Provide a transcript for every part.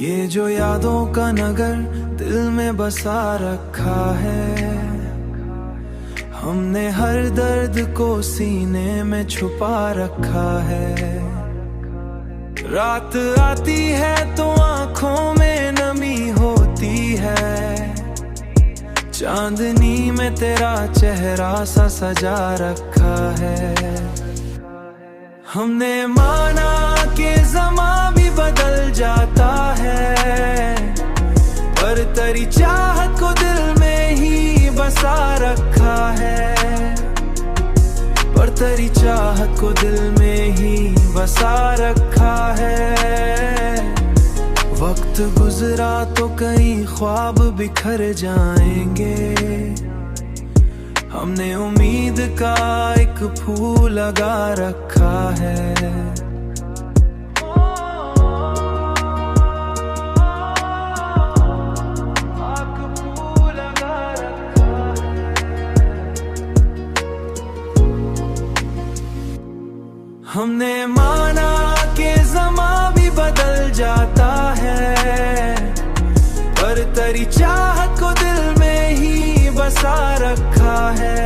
ये जो यादों का नगर दिल में बसा रखा है, हमने हर दर्द को सीने में छुपा रखा है। रात आती है तो आंखों में नमी होती है, चांदनी में तेरा चेहरा सा सजा रखा है। हमने माना कि ज़मां भी बदल जाता है, पर तेरी चाहत को दिल में ही बसा रखा है, पर तेरी चाहत को दिल में ही बसा रखा है। वक्त गुजरा तो कई ख्वाब बिखर जाएंगे, हमने उम्मीद का एक फूल लगा रखा है। हमने माना कि ज़मां भी बदल जाता है, पर तेरी चाहत को दिल में ही बसा रखा है,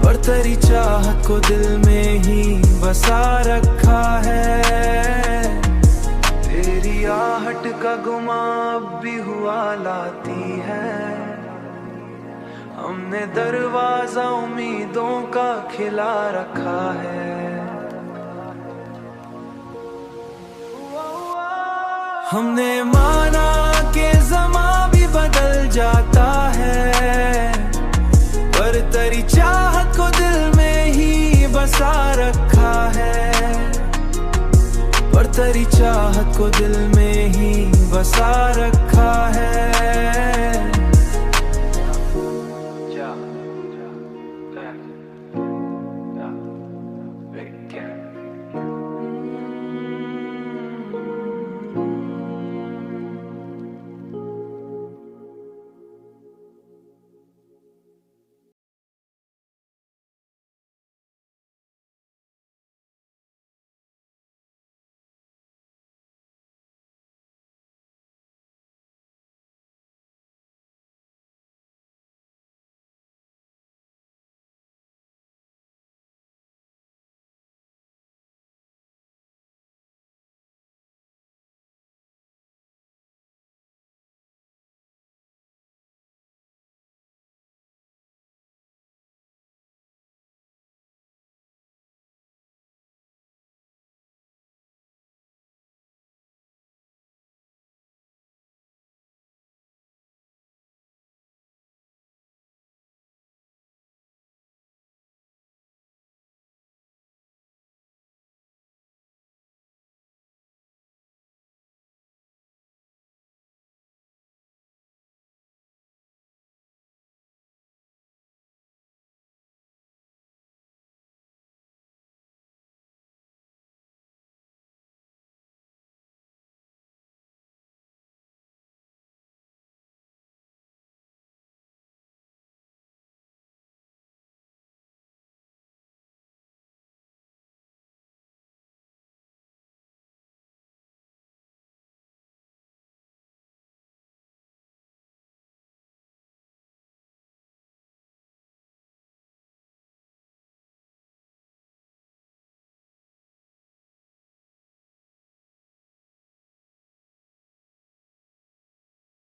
पर तेरी चाहत को दिल में ही बसा रखा है। तेरी आहट का गुमा अब भी हुआ लाती है, हमने दरवाजा उम्मीदों का खिला रखा है। हमने माना कि ज़मां भी बदल जाता है, पर तेरी चाहत को दिल में ही बसा रखा है, पर तेरी चाहत को दिल में ही बसा रखा है।